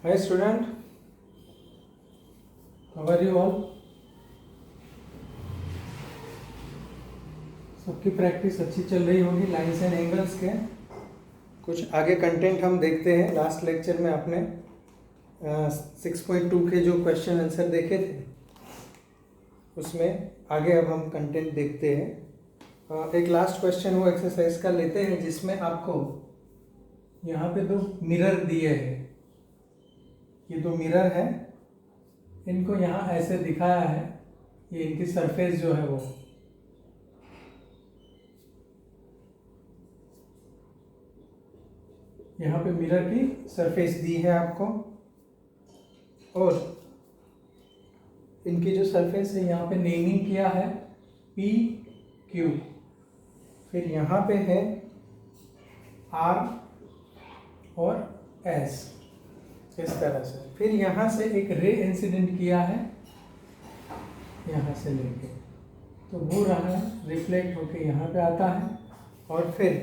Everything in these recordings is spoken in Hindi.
Hi student, how are you all? सबकी प्रैक्टिस अच्छी चल रही होगी लाइन्स एंड एंगल्स के। कुछ आगे कंटेंट हम देखते हैं। लास्ट लेक्चर में आपने 6.2 के जो क्वेश्चन आंसर देखे थे उसमें आगे अब हम कंटेंट देखते हैं। एक लास्ट क्वेश्चन वो एक्सरसाइज का लेते हैं जिसमें आपको यहाँ पे दो मिरर दिए हैं। ये दो मिरर है, इनको यहाँ ऐसे दिखाया है, ये इनकी सरफेस जो है वो यहाँ पे मिरर की सरफेस दी है आपको, और इनकी जो सरफेस है यहाँ पे नेमिंग किया है पी क्यू, फिर यहाँ पे है आर और एस, इस तरह से। फिर यहाँ से एक रे इंसिडेंट किया है यहाँ से लेके, तो वो रहा रिफ्लेक्ट होके यहाँ पे आता है और फिर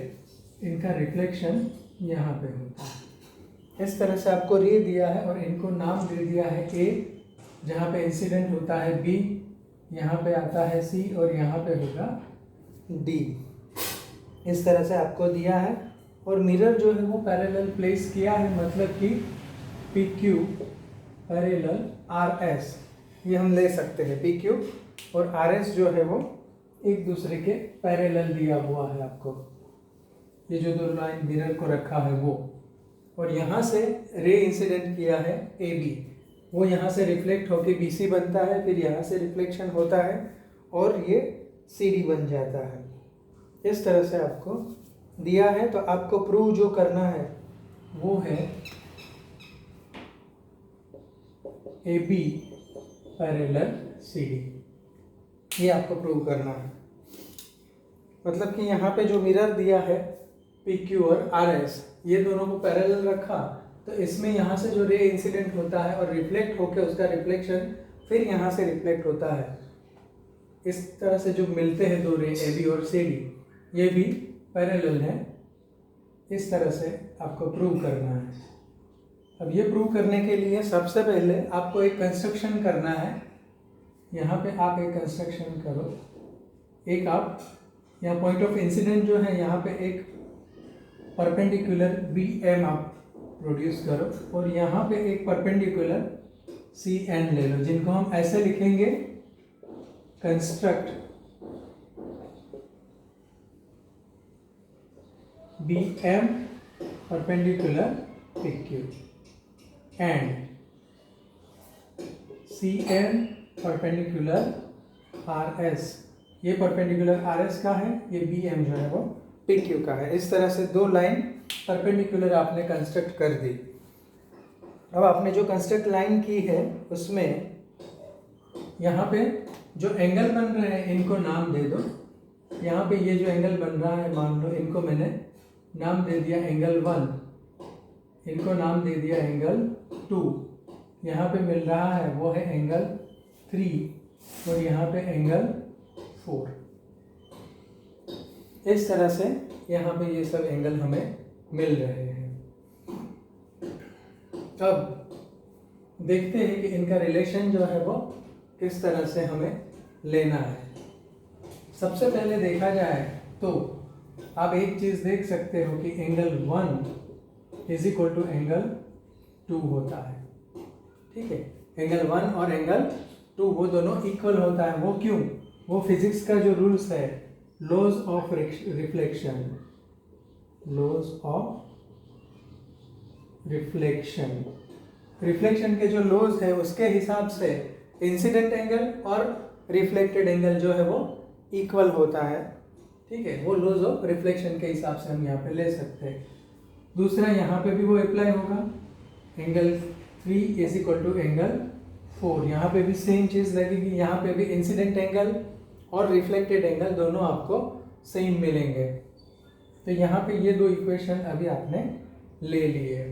इनका रिफ्लेक्शन यहाँ पे होता है। इस तरह से आपको रे दिया है और इनको नाम दे दिया है ए, जहाँ पे इंसिडेंट होता है बी, यहाँ पे आता है सी और यहाँ पे होगा डी। इस तरह से आपको दिया है और मिरर जो है वो पैरेलल प्लेस किया है, मतलब कि P Q parallel are S, ये हम ले सकते हैं। पी क्यू और आर एस जो है वो एक दूसरे के पैरेलल दिया हुआ है आपको, ये जो दो लाइन मिरर को रखा है वो, और यहाँ से रे इंसिडेंट किया है ए बी, वो यहाँ से रिफ्लेक्ट होके बी सी बनता है, फिर यहाँ से रिफ्लेक्शन होता है और ये सी डी बन जाता है। इस तरह से आपको दिया है, तो आपको प्रूव जो करना है वो है A B parallel C D, ये आपको प्रूव करना है। मतलब कि यहाँ पे जो मिरर दिया है पी क्यू और आर एस, ये दोनों को पैरेलल रखा, तो इसमें यहाँ से जो रे इंसिडेंट होता है और रिफ्लेक्ट होकर उसका रिफ्लेक्शन फिर यहाँ से रिफ्लेक्ट होता है। इस तरह से जो मिलते हैं दो रे ए बी और सी डी, ये भी पैरेलल है। इस तरह से आपको प्रूव करना है। अब ये प्रूव करने के लिए सबसे पहले आपको एक कंस्ट्रक्शन करना है। यहाँ पे आप एक कंस्ट्रक्शन करो, एक आप यहाँ पॉइंट ऑफ इंसिडेंट जो है यहाँ पे एक परपेंडिकुलर बी एम आप प्रोड्यूस करो, और यहाँ पे एक परपेंडिकुलर सी एन ले लो, जिनको हम ऐसे लिखेंगे construct B M perpendicular P Q and C N perpendicular R S. ये परपेंडिकुलर आर एस का है, ये बी एम जो है वो पी क्यू का है। इस तरह से दो लाइन परपेंडिकुलर आपने कंस्ट्रक्ट कर दी। अब आपने जो कंस्ट्रक्ट लाइन की है उसमें यहाँ पे जो एंगल बन रहे हैं इनको नाम दे दो। यहाँ पे ये जो एंगल बन रहा है मान लो इनको मैंने नाम दे दिया एंगल 1, इनको नाम दे दिया एंगल 2, यहाँ पे मिल रहा है वो है एंगल 3 और यहाँ पे एंगल 4। इस तरह से यहाँ पे ये सब एंगल हमें मिल रहे हैं। अब देखते हैं कि इनका रिलेशन जो है वो किस तरह से हमें लेना है। सबसे पहले देखा जाए तो आप एक चीज़ देख सकते हो कि angle 1 is equal to angle 2 होता है। ठीक है, एंगल 1 और एंगल 2 वो दोनों इक्वल होता है। वो क्यों? वो फिजिक्स का जो रूल्स है, laws of reflection, laws of reflection, reflection के जो लॉज है उसके हिसाब से इंसिडेंट एंगल और रिफ्लेक्टेड एंगल जो है वो इक्वल होता है। ठीक है, वो लॉज ऑफ रिफ्लेक्शन के हिसाब से हम यहाँ पे ले सकते हैं। दूसरा यहाँ पे भी वो अप्लाई होगा, angle 3 is equal to angle 4, यहाँ पे भी सेम चीज़ लगेगी। यहाँ पे भी इंसिडेंट एंगल और रिफ्लेक्टेड एंगल दोनों आपको सेम मिलेंगे। तो यहाँ पे ये दो इक्वेशन अभी आपने ले लिए।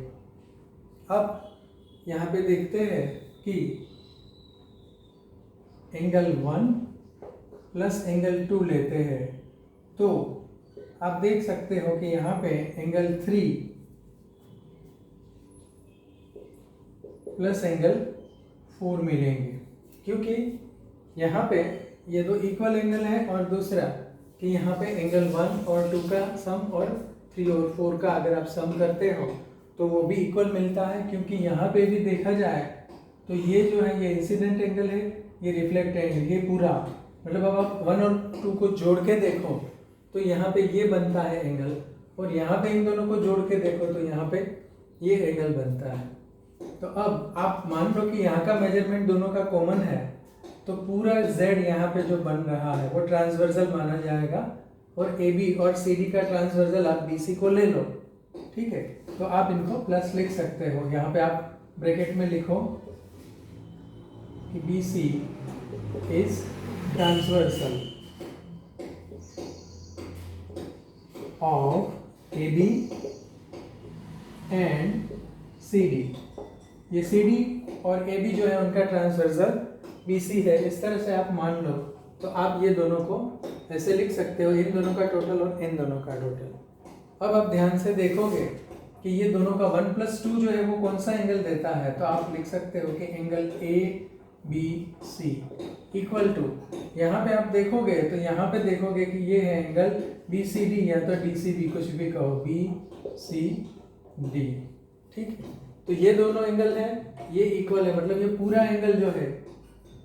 अब यहाँ पे देखते हैं कि एंगल 1 प्लस एंगल 2 लेते हैं, तो आप देख सकते हो कि यहाँ पे एंगल 3 प्लस एंगल 4 मिलेंगे, क्योंकि यहाँ पे ये दो इक्वल एंगल है, और दूसरा कि यहाँ पे एंगल 1 और 2 का सम और 3 और 4 का अगर आप सम करते हो तो वो भी इक्वल मिलता है, क्योंकि यहाँ पे भी देखा जाए तो ये जो है ये इंसिडेंट एंगल है, ये रिफ्लेक्ट एंगल, ये पूरा मतलब अब आप 1 और 2 को जोड़ के देखो तो यहाँ पे ये बनता है एंगल, और यहाँ पे इन दोनों को जोड़ के देखो तो यहाँ पे ये एंगल बनता है। तो अब आप मान लो कि यहाँ का मेजरमेंट दोनों का कॉमन है, तो पूरा z यहाँ पे जो बन रहा है वो ट्रांसवर्सल माना जाएगा, और AB और CD का ट्रांसवर्सल आप BC को ले लो, ठीक है। तो आप इनको प्लस लिख सकते हो, यहाँ पे आप ब्रैकेट में लिखो कि BC is transversal of AB and CD। ये CD और AB जो है उनका ट्रांसवर्सल BC है, इस तरह से आप मान लो। तो आप ये दोनों को ऐसे लिख सकते हो, इन दोनों का टोटल और इन दोनों का टोटल। अब आप ध्यान से देखोगे कि ये दोनों का 1 + 2 जो है वो कौन सा एंगल देता है, तो आप लिख सकते हो कि एंगल ABC इक्वल टू, यहाँ पे आप देखोगे तो यहाँ पे देखोगे कि ये है एंगल BCD या तो DCB, कुछ भी कहो, BCD, ठीक है। तो ये दोनों एंगल है, ये इक्वल है, मतलब ये पूरा एंगल जो है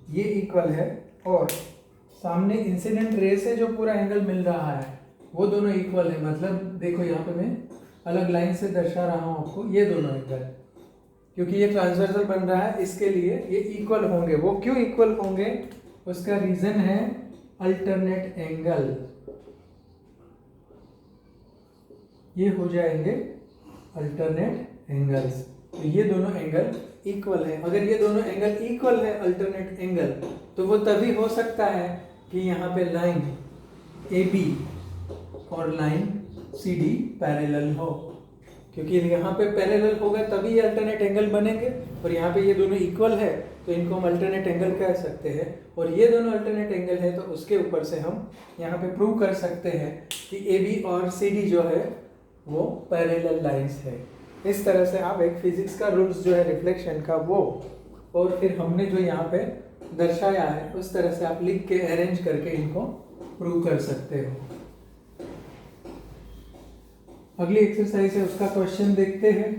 ये इक्वल है, और सामने इंसिडेंट रे से जो पूरा एंगल मिल रहा है वो दोनों इक्वल है। मतलब देखो यहाँ पे मैं अलग लाइन से दर्शा रहा हूँ आपको, ये दोनों एंगल, क्योंकि ये ट्रांसवर्सल बन रहा है इसके लिए ये इक्वल होंगे। वो क्यों इक्वल होंगे, उसका रीजन है अल्टरनेट एंगल, ये हो जाएंगे अल्टरनेट एंगल्स। तो ये दोनों एंगल इक्वल है। अगर ये दोनों एंगल इक्वल है अल्टरनेट एंगल, तो वो तभी हो सकता है कि यहाँ पे लाइन AB और लाइन CD पैरेलल हो, क्योंकि यहाँ पे पैरेलल होगा तभी ये अल्टरनेट एंगल बनेंगे, और यहाँ पे ये दोनों इक्वल है तो इनको हम अल्टरनेट एंगल कह सकते हैं। और ये दोनों अल्टरनेट एंगल है तो उसके ऊपर से हम यहाँ पे प्रूव कर सकते हैं कि AB और CD जो है वो पैरेलल लाइंस है। इस तरह से आप एक फिजिक्स का रूल्स जो है रिफ्लेक्शन का वो, और फिर हमने जो यहाँ पे दर्शाया है उस तरह से आप लिख के अरेंज करके इनको प्रूव कर सकते हो। अगली एक्सरसाइज है उसका क्वेश्चन देखते हैं।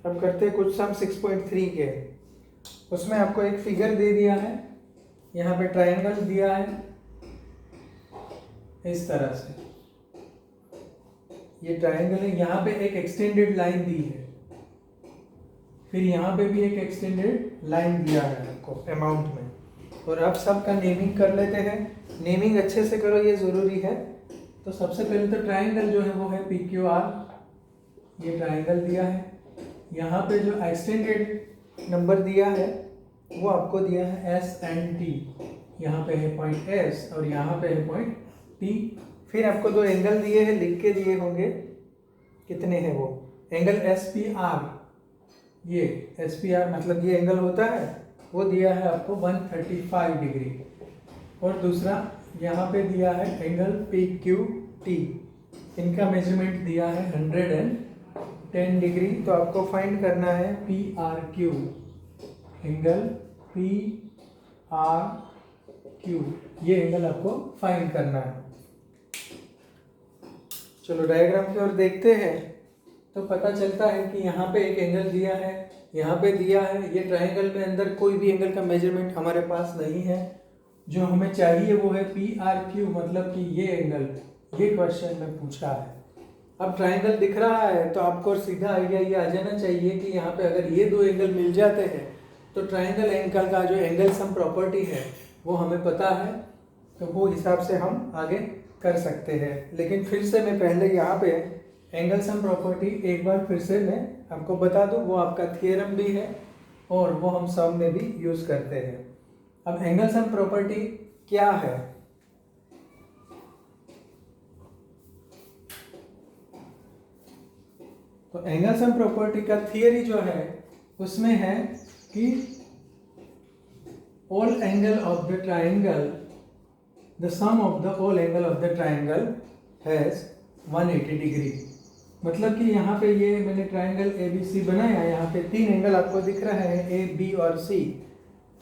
अब करते हैं कुछ सम 6.3 के। उसमें आपको एक फिगर दे दिया है, यहाँ पे ट्रायंगल दिया है इस तरह से, ये ट्रायंगल है, यहाँ पे एक एक्सटेंडेड लाइन दी है, फिर यहाँ पे भी एक एक्सटेंडेड लाइन दिया है आपको अमाउंट में, और आप सबका नेमिंग कर लेते हैं। नेमिंग अच्छे से करो, ये ज़रूरी है। तो सबसे पहले तो ट्रायंगल जो है वो है PQR, ये ट्रायंगल दिया है। यहाँ पे जो एक्सटेंडेड नंबर दिया है वो आपको दिया है S and T, यहाँ पे है पॉइंट S और यहाँ पे है पॉइंट T। फिर आपको दो एंगल दिए हैं, लिख के दिए होंगे कितने हैं वो। एंगल SPR, ये SPR मतलब ये एंगल होता है, वो दिया है आपको 135 डिग्री, और दूसरा यहाँ पे दिया है एंगल PQT, इनका मेजरमेंट दिया है 110 डिग्री। तो आपको फाइंड करना है PRQ, एंगल PRQ, ये एंगल आपको फाइंड करना है। चलो डायग्राम की ओर देखते हैं तो पता चलता है कि यहाँ पे एक एंगल दिया है, यहाँ पे दिया है। ये ट्रायंगल में अंदर कोई भी एंगल का मेजरमेंट हमारे पास नहीं है, जो हमें चाहिए वो है PRQ, मतलब कि ये एंगल, ये क्वेश्चन में पूछा है। अब ट्रायंगल दिख रहा है तो आपको सीधा आइडिया ये आ जाना चाहिए कि यहाँ पे अगर ये दो एंगल मिल जाते हैं तो ट्रायंगल एंगल का जो एंगल सम प्रॉपर्टी है वो हमें पता है, तो वो हिसाब से हम आगे कर सकते हैं। लेकिन फिर से मैं पहले यहाँ पे एंगल सम प्रॉपर्टी एक बार फिर से मैं आपको बता दूँ, वो आपका थियरम भी है और वो हम सम में भी यूज़ करते हैं। अब एंगल सम प्रॉपर्टी क्या है? तो एंगल सम प्रॉपर्टी का थियरी जो है उसमें है कि all angle of the sum of the all angle of the triangle has 180 degree. मतलब कि यहाँ पे ये मैंने ट्रायंगल ABC बनाया, यहाँ पे 3 एंगल आपको दिख रहा है A, B और C।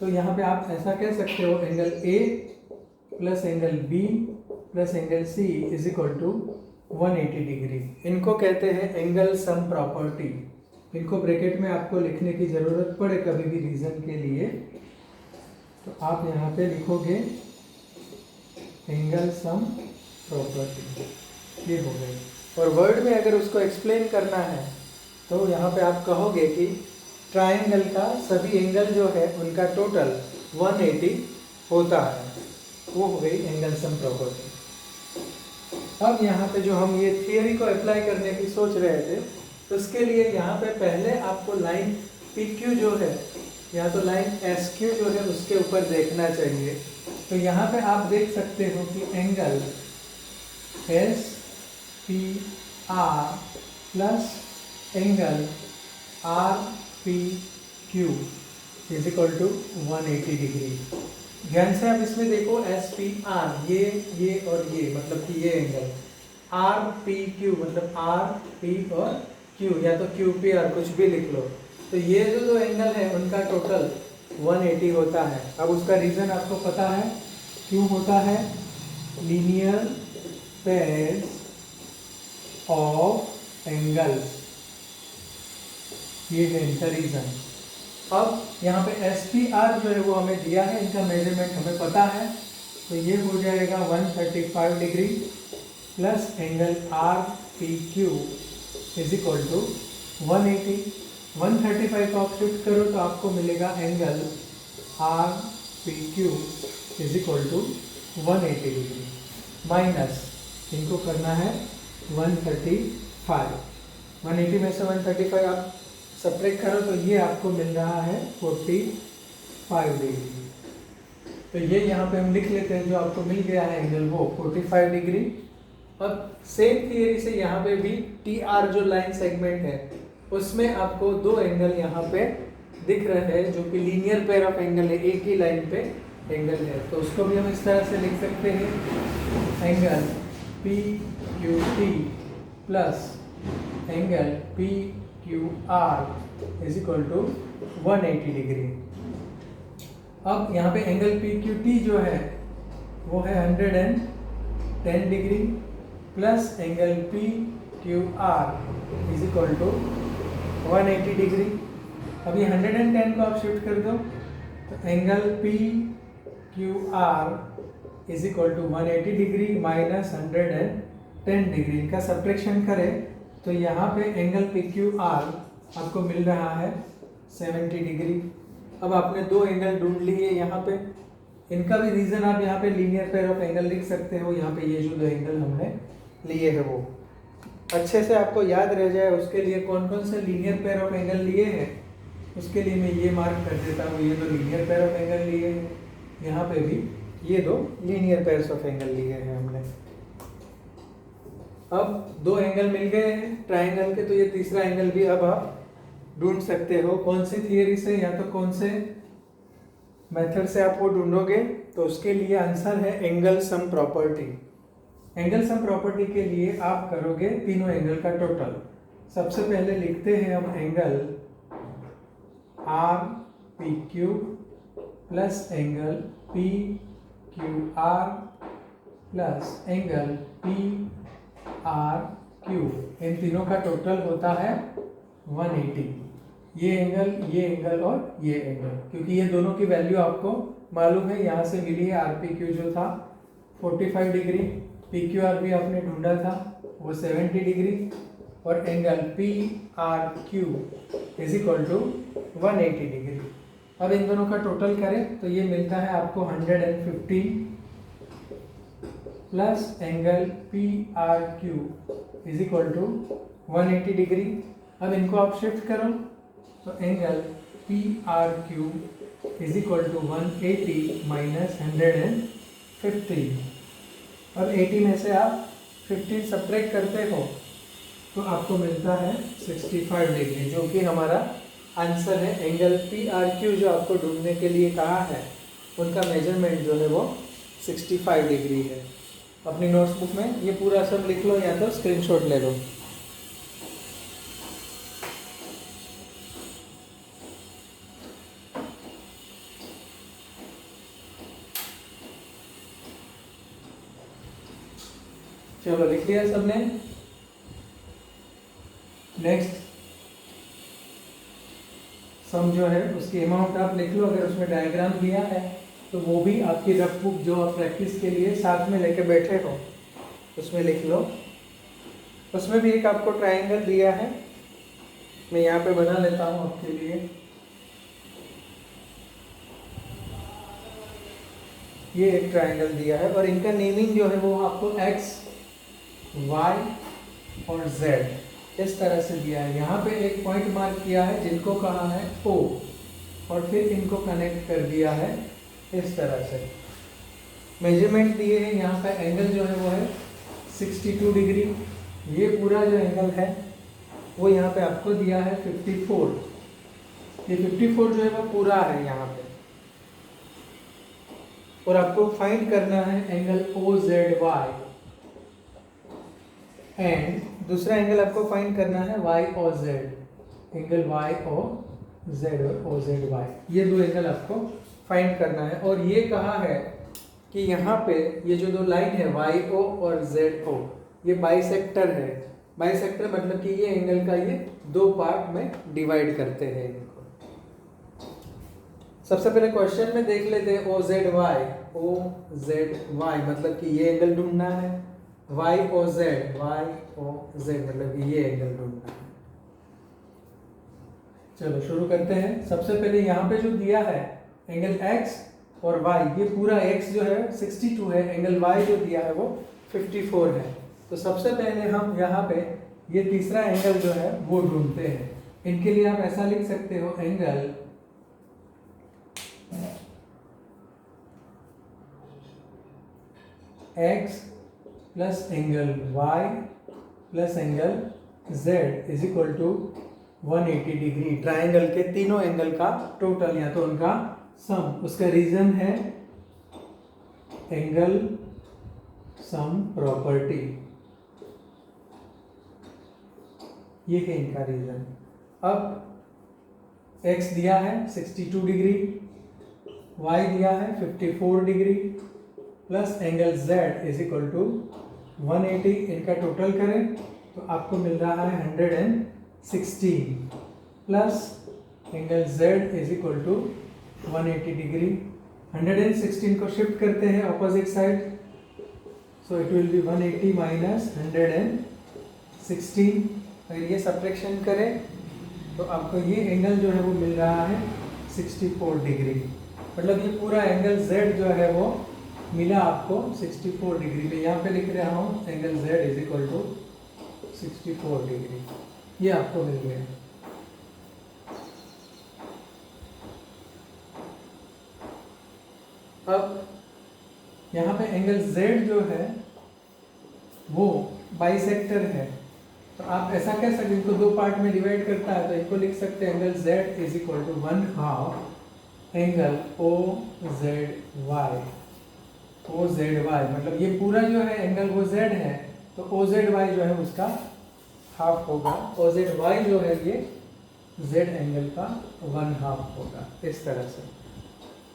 तो यहाँ पे आप ऐसा कह सकते हो angle A plus angle B plus angle C is equal to 180 degree. इनको कहते हैं एंगल सम प्रॉपर्टी। इनको ब्रैकेट में आपको लिखने की ज़रूरत पड़े कभी भी रीज़न के लिए, तो आप यहाँ पे लिखोगे एंगल सम प्रॉपर्टी, ये हो गई। और वर्ड में अगर उसको एक्सप्लेन करना है तो यहाँ पे आप कहोगे कि ट्रायंगल का सभी एंगल जो है उनका टोटल 180 होता है, वो हो गई एंगल सम प्रॉपर्टी। अब यहाँ पे जो हम ये थियरी को अप्लाई करने की सोच रहे थे, तो उसके लिए यहाँ पे पहले आपको लाइन PQ जो है या तो लाइन SQ जो है उसके ऊपर देखना चाहिए। तो यहाँ पे आप देख सकते हो कि angle SPR plus angle RPQ is equal to 180 degree. ध्यान से आप इसमें देखो SPR ये और ये मतलब कि ये एंगल, RPQ मतलब RP और Q या तो QPR कुछ भी लिख लो। तो ये जो दो एंगल है उनका टोटल 180 होता है। अब उसका रीज़न आपको पता है क्यों होता है, लीनियर पेयर्स ऑफ एंगल्स, ये है इनका रीज़न। अब यहाँ पे SPR जो है वो हमें दिया है, इनका मेजरमेंट हमें पता है, तो ये हो जाएगा 135 degree plus angle RPQ is equal to 180। 135 को आप शिफ्ट करो तो आपको मिलेगा angle RPQ is equal to 180 degree minus इनको करना है 135। 180 में से 135 आप सब्ट्रैक्ट करो तो ये आपको मिल रहा है 45 डिग्री। तो ये यहाँ पे हम लिख लेते हैं, जो आपको मिल गया है एंगल वो 45 डिग्री। अब सेम थियरी से यहाँ पे भी TR जो लाइन सेगमेंट है उसमें आपको दो एंगल यहाँ पे दिख रहे हैं जो कि लीनियर पेयर ऑफ एंगल है, एक ही लाइन पे एंगल है। तो उसको भी हम इस तरह से लिख सकते हैं, angle PQT plus angle PQR is equal to 180 degree. अब यहाँ पे एंगल PQT जो है वो है 110 degree plus angle PQR is equal to 180 degree. अब ये 110 को आप शिफ्ट कर दो तो angle PQR is equal to 180 degree minus 110 degree. इनका सब्ट्रैक्शन करें तो यहाँ पे एंगल PQR आपको मिल रहा है 70 डिग्री। अब आपने दो एंगल ढूंढ लिए यहाँ पे, इनका भी रीज़न आप यहाँ पे लीनियर पेयर ऑफ एंगल लिख सकते हो। यहाँ पे ये जो दो एंगल हमने लिए हैं वो अच्छे से आपको याद रह जाए, उसके लिए कौन कौन से लीनियर पेयर ऑफ एंगल लिए हैं उसके लिए मैं ये मार्क कर देता हूँ। ये दो लीनियर पेयर ऑफ एंगल लिए हैं, यहाँ पे भी ये दो लीनियर पेयर्स ऑफ एंगल लिए हैं हमने। अब दो एंगल मिल गए हैं ट्रायंगल के, तो ये तीसरा एंगल भी अब आप ढूंढ सकते हो। कौन सी थियरी से या तो कौन से मेथड से आप वो ढूंढोगे, तो उसके लिए आंसर है angle sum property. Angle sum property के लिए आप करोगे तीनों एंगल का टोटल। सबसे पहले लिखते हैं हम angle RPQ plus angle PQR plus angle PRQ, इन तीनों का टोटल होता है 180। ये एंगल और ये एंगल, क्योंकि ये दोनों की वैल्यू आपको मालूम है, यहाँ से मिली है। RPQ जो था 45 डिग्री, PQR भी आपने ढूंढा था वो 70 डिग्री, और angle PRQ is equal to 180 degree. अब इन दोनों का टोटल करें तो ये मिलता है आपको 115 plus angle PRQ is equal to 180 degree. अब इनको आप शिफ्ट करो तो angle PRQ is equal to 180 minus 115। अब 80 में से आप 15 सब्ट्रैक्ट करते हो तो आपको मिलता है 65 डिग्री, जो कि हमारा आंसर है। एंगल PRQ जो आपको ढूंढने के लिए कहा है उनका मेजरमेंट जो है वो 65 डिग्री है। अपनी नोटबुक में ये पूरा सब लिख लो या तो स्क्रीनशॉट ले लो। चलो लिख लिया सबने। नेक्स्ट सम जो है उसकी अमाउंट आप लिख लो। अगर उसमें डायग्राम दिया है तो वो भी आपकी रफ बुक जो आप प्रैक्टिस के लिए साथ में लेके बैठे हो उसमें लिख लो। उसमें भी एक आपको ट्रायंगल दिया है, मैं यहाँ पे बना लेता हूँ आपके लिए। ये एक ट्रायंगल दिया है और इनका नेमिंग जो है वो आपको x, y और z इस तरह से दिया है। यहाँ पे एक पॉइंट मार्क किया है जिनको कहा है O और फिर इनको कनेक्ट कर दिया है इस तरह से। मेजरमेंट दिए हैं, यहाँ का एंगल जो है वो है 62 डिग्री। ये पूरा जो एंगल है वो यहाँ पे आपको दिया है 54। ये 54 जो है वो पूरा है यहाँ पे। और आपको फाइंड करना है एंगल OZY एंड दूसरा एंगल आपको फाइंड करना है YOZ, एंगल YOZ और OZY। ये दो एंगल आपको फाइंड करना है। और ये कहा है कि यहाँ पे ये जो दो लाइन है YO और ZO ये बाइसेक्टर है। बाइसेक्टर मतलब कि ये एंगल का ये दो पार्ट में डिवाइड करते हैं इनको। सबसे पहले क्वेश्चन में देख लेते हैं OZY मतलब कि ये एंगल ढूंढना है। YOZ मतलब कि ये एंगल ढूंढना है। चलो शुरू करते हैं। सबसे पहले यहाँ पे जो दिया है एंगल X और Y, ये पूरा X जो है 62 है, एंगल Y जो दिया है वो 54 है। तो सबसे पहले हम यहाँ पे ये तीसरा एंगल जो है वो ढूंढते हैं। इनके लिए आप ऐसा लिख सकते हो angle X plus angle Y plus angle Z is equal to 180 degree. Triangle के तीनों एंगल का टोटल या तो उनका सम। उसका रीजन है एंगल सम प्रॉपर्टी, ये है इनका रीजन। अब x दिया है 62 डिग्री, y दिया है 54 degree plus angle z is equal to 180। इनका टोटल करें तो आपको मिल रहा है 116 plus angle z is equal to 180 degree. 116 को शिफ्ट करते हैं opposite side, so it will be 180 minus 116। अगर ये सब्ट्रैक्शन करें तो आपको ये एंगल जो है वो मिल रहा है 64 डिग्री। मतलब ये पूरा एंगल z जो है वो मिला आपको 64 डिग्री में। यहाँ पे लिख रहा हूँ angle z is equal to 64 degree, ये आपको मिल गया। अब यहाँ पे एंगल z जो है वो बाइसेक्टर है, तो आप ऐसा कह सकते हैं, इनको दो पार्ट में डिवाइड करता है तो इनको लिख सकते हैं angle z is equal to 1/2 angle OZY। मतलब ये पूरा जो है एंगल वो z है तो OZY जो है उसका हाफ होगा। OZY जो है ये z एंगल का 1/2 होगा इस तरह से।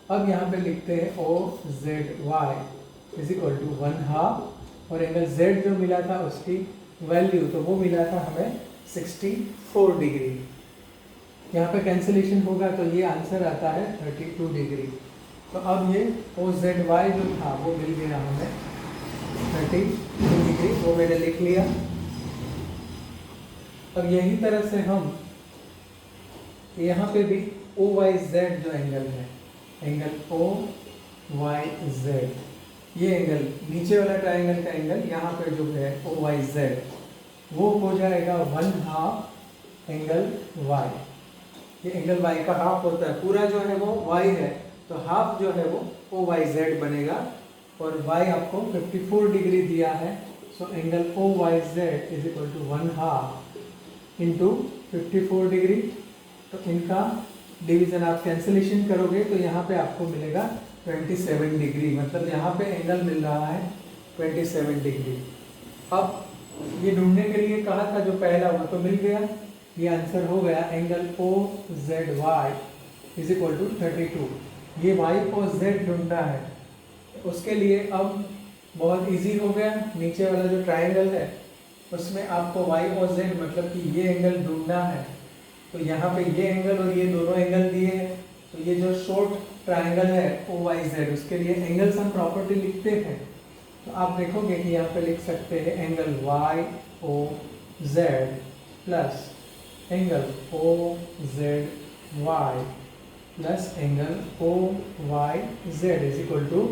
अब यहाँ पे लिखते हैं OZY इज इक्वल टू 1/2 और एंगल z जो मिला था उसकी वैल्यू तो वो मिला था हमें 64 डिग्री। यहाँ पे कैंसिलेशन होगा तो ये आंसर आता है 32 डिग्री। तो अब ये OZY जो था वो मिल गया हमें 32 डिग्री, वो मैंने लिख लिया। अब यही तरह से हम यहाँ पे भी OYZ जो एंगल है, एंगल OYZ, ये एंगल नीचे वाला ट्राइंगल का एंगल यहाँ पे जो है OYZ वो हो जाएगा 1/2 एंगल Y। ये एंगल Y का हाफ होता है, पूरा जो है वो Y है तो हाफ जो है वो OYZ बनेगा। और Y आपको 54 डिग्री दिया है, so angle OYZ is equal to 1/2 into 54 degree. तो इनका डिवीजन आप कैंसिलेशन करोगे तो यहाँ पे आपको मिलेगा 27 डिग्री। मतलब यहाँ पे एंगल मिल रहा है 27 डिग्री। अब ये ढूंढने के लिए कहा था जो पहला वो तो मिल गया, ये आंसर हो गया angle O Z Y is equal to 32। ये वाई और जेड ढूंढना है, उसके लिए अब बहुत इजी हो गया। नीचे वाला जो ट्रायंगल है उसमें आपको वाई और जेड मतलब कि ये एंगल ढूंढना है, तो यहाँ पे ये एंगल और ये दोनों एंगल दिए हैं, तो ये जो शॉर्ट ट्रायंगल है ओ वाई जेड उसके लिए एंगल सम प्रॉपर्टी लिखते हैं। तो आप देखोगे कि यहाँ पे लिख सकते हैं angle Y O Z plus angle O Z Y plus angle O Y Z is equal to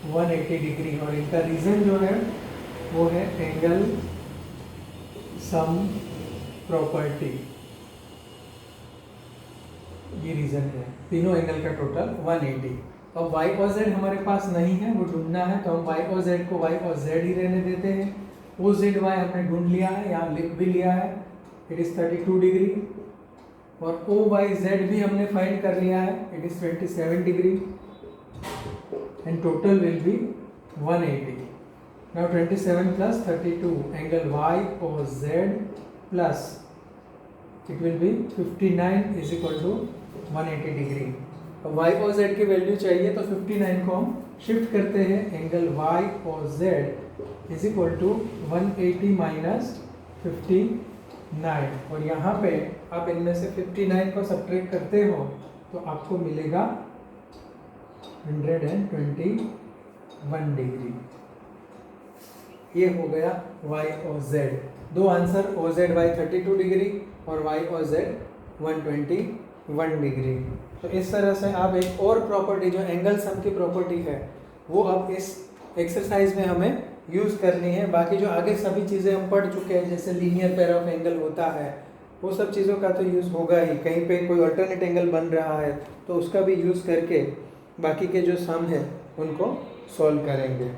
180 degree. और इनका रीज़न जो है वो है एंगल सम प्रॉपर्टी, ये रीज़न है। तीनों एंगल का टोटल 180। अब वाई और जेड हमारे पास नहीं है, वो ढूंढना है, तो हम वाई और जेड को वाई और जेड ही रहने देते हैं। ओ जेड वाई हमने ढूंढ लिया है, यहाँ लिख भी लिया है, इट इज़ 32 डिग्री। और ओ वाई जेड भी हमने फाइंड कर लिया है, it is 27 degree and total will be 180। Now 27 plus 32 angle Y और Z plus it will be 59 is equal to 180 degree. अब वाई और जेड की वैल्यू चाहिए तो 59 को हम शिफ्ट करते हैं, एंगल वाई और Z is equal to 180 minus 59। और यहाँ पे आप इनमें से 59 को सब्ट्रैक्ट करते हो तो आपको मिलेगा 121 डिग्री। ये हो गया y और z। दो answer O Z Y 32 degree और y और z 121 डिग्री। तो इस तरह से आप एक और प्रॉपर्टी जो एंगल सम की प्रॉपर्टी है वो अब इस एक्सरसाइज में हमें यूज़ करनी है। बाकी जो आगे सभी चीज़ें हम पढ़ चुके हैं, जैसे लीनियर पेयर ऑफ एंगल होता है, वो सब चीज़ों का तो यूज़ होगा ही। कहीं पे कोई अल्टरनेट एंगल बन रहा है तो उसका भी यूज़ करके बाकी के जो सम है उनको सॉल्व करेंगे।